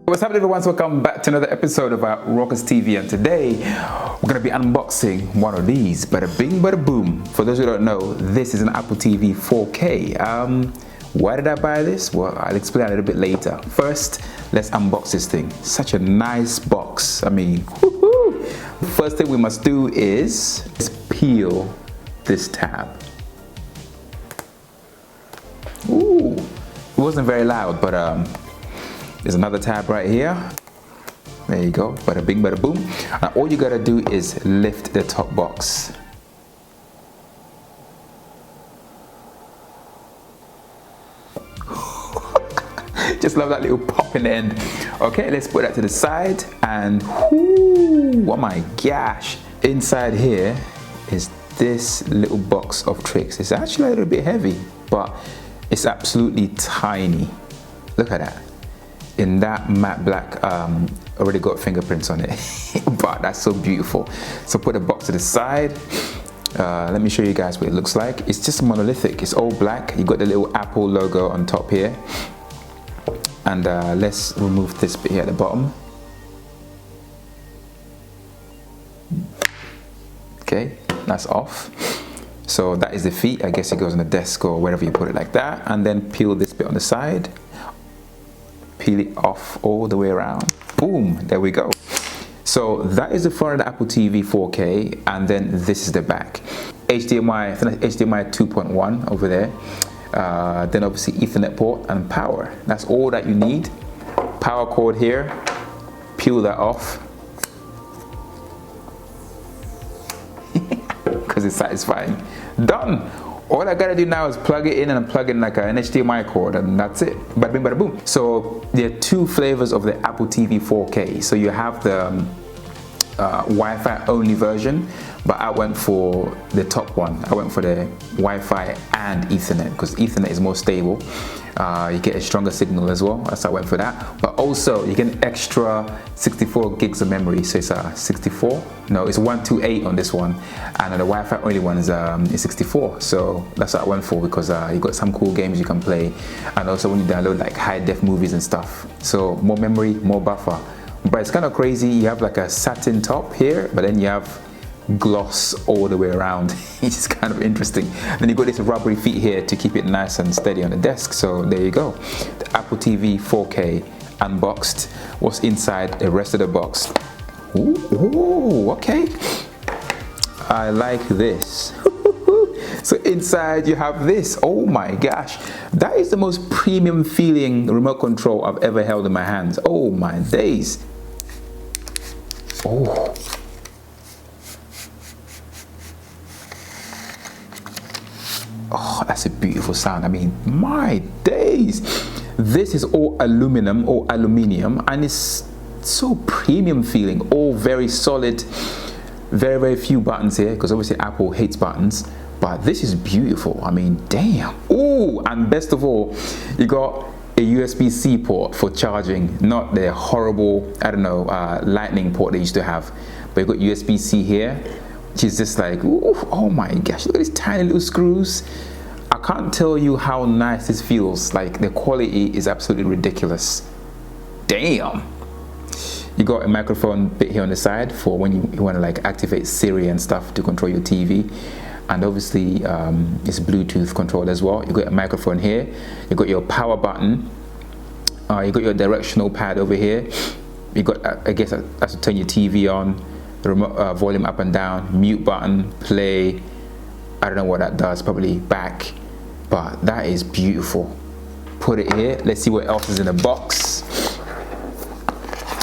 What's happening, everyone? So welcome back to another episode of our Rawkustv, and today we're going to be unboxing one of these. Bada bing, bada boom. For those who don't know, this is an Apple TV 4K. Why did I buy this? Well, I'll explain a little bit later. First, let's unbox this thing. Such a nice box. I mean, woohoo! The first thing we must do is peel this tab. Ooh, it wasn't very loud, but there's another tab right here. There you go, bada bing, bada boom. Now all you gotta do is lift the top box. Just love that little pop in the end. Okay, let's put that to the side, and whoo, oh my gosh. Inside here is this little box of tricks. It's actually a little bit heavy, but it's absolutely tiny. Look at that. In that matte black, already got fingerprints on it, but that's so beautiful. So put the box to the side. Let me show you guys what it looks like. It's just monolithic. It's all black. You got the little Apple logo on top here, and let's remove this bit here at the bottom. Okay, that's off. So that is the feet. I guess it goes on the desk or wherever you put it, like that. And then peel this bit on the side. Peel it off all the way around. Boom, there we go. So that is the front of the Apple TV 4K, and then this is the back. HDMI 2.1 over there. Then obviously Ethernet port and power. That's all that you need. Power cord here. Peel that off. Because it's satisfying. Done. All I gotta do now is plug it in and plug in like an HDMI cord, and that's it. Bada bing, bada boom. So there are two flavors of the Apple TV 4K. So you have the Wi-Fi only version, but I went for the top one. I went for the Wi-Fi and Ethernet because Ethernet is more stable. You get a stronger signal as well. That's why I went for that. But also you get an extra 64 gigs of memory. So it's 64. No, it's 128 on this one, and the Wi-Fi only one is 64. So that's what I went for, because you got some cool games you can play, and also when you download like high def movies and stuff. So more memory, more buffer. But it's kind of crazy. You have like a satin top here, but then you have gloss all the way around. It's kind of interesting. Then you got this rubbery feet here to keep it nice and steady on the desk. So there you go, the Apple TV 4K unboxed. What's inside the rest of the box? Ooh, okay, I like this. So inside you have this. Oh my gosh, that is the most premium feeling remote control I've ever held in my hands. Oh my days. Oh, oh, that's a beautiful sound. I mean, my days. This is all aluminum or aluminium, and it's so premium feeling. All very solid. Very, very few buttons here, because obviously Apple hates buttons. But this is beautiful. I mean, damn. Ooh, and best of all, you got a USB-C port for charging, not the horrible, I don't know, lightning port they used to have. But you got USB-C here, which is just like, ooh, oh my gosh, look at these tiny little screws. I can't tell you how nice this feels. Like, the quality is absolutely ridiculous. Damn. You got a microphone bit here on the side for when you want to like activate Siri and stuff to control your TV. And obviously it's Bluetooth controlled as well. You got a microphone here. You got your power button. You got your directional pad over here. You got, I guess that's to turn your TV on. The remote, volume up and down. Mute button, play. I don't know what that does. Probably back. But that is beautiful. Put it here. Let's see what else is in the box.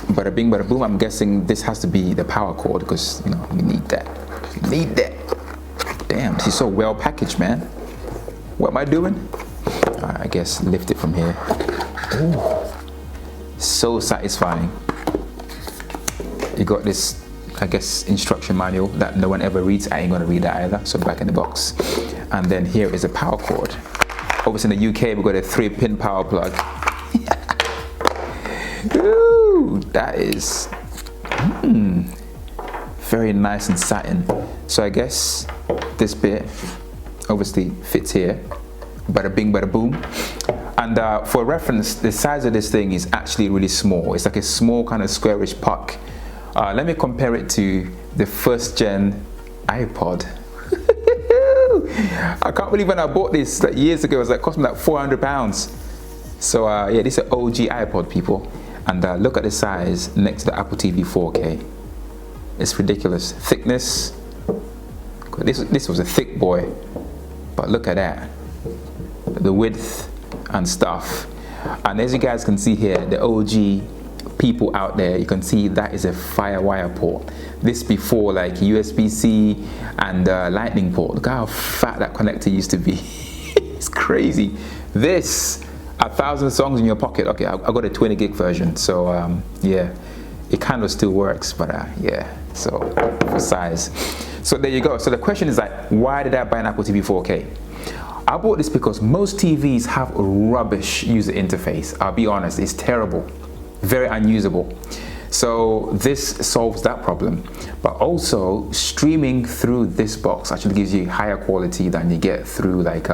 Bada bing, bada boom. I'm guessing this has to be the power cord, because you know we need that. We need that. Damn, this is so well packaged, man. What am I doing? I guess lift it from here. Ooh, so satisfying. You got this, I guess, instruction manual that no one ever reads. I ain't gonna read that either. So back in the box. And then here is a power cord. Obviously in the UK we got a 3-pin power plug. Ooh, that is very nice and satin. So I guess this bit obviously fits here. Bada bing, bada boom. And for reference, the size of this thing is actually really small. It's like a small kind of squarish puck. Let me compare it to the first gen iPod. I can't believe when I bought this like years ago, it was like cost me like £400. So yeah, this is an OG iPod, people. And look at the size next to the Apple TV 4K. It's ridiculous. Thickness. This was a thick boy, but look at that. The width and stuff. And as you guys can see here, the OG people out there, you can see that is a FireWire port. This before like USB-C and Lightning port. Look how fat that connector used to be. It's crazy. This, 1,000 songs in your pocket. Okay, I got a 20 gig version, so yeah, it kind of still works, but yeah, so for size. So there you go. So the question is like, why did I buy an Apple TV 4K? I bought this because most TVs have a rubbish user interface. I'll be honest, it's terrible, very unusable. So this solves that problem. But also, streaming through this box actually gives you higher quality than you get through like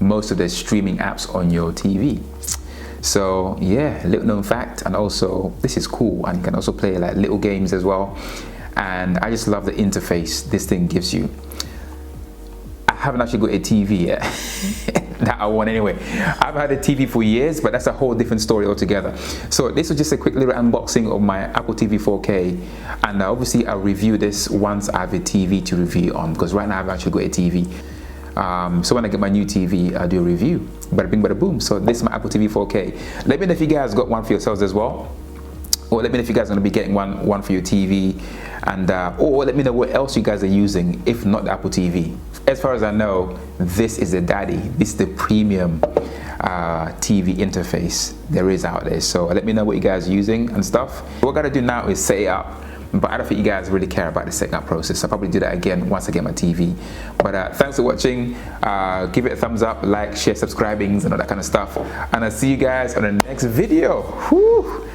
most of the streaming apps on your TV. So yeah, little known fact. And also, this is cool, and you can also play like little games as well. And I just love the interface this thing gives you. I haven't actually got a TV yet that I want anyway. I've had a TV for years, but that's a whole different story altogether. So this was just a quick little unboxing of my Apple TV 4K, and obviously I'll review this once I have a TV to review on, because right now I've actually got a TV. So when I get my new TV, I'll do a review. Bada bing, bada boom. So this is my Apple TV 4K. Let me know if you guys got one for yourselves as well. Or let me know if you guys are going to be getting one for your TV, and or let me know what else you guys are using if not the Apple TV. As far as I know, this is the daddy. This is the premium TV interface there is out there. So let me know what you guys are using and stuff. What I gotta do now is set it up, but I don't think you guys really care about the setting up process. I'll probably do that again once I get my TV. But thanks for watching. Give it a thumbs up, like, share, subscribing, and all that kind of stuff. And I'll see you guys on the next video. Whew.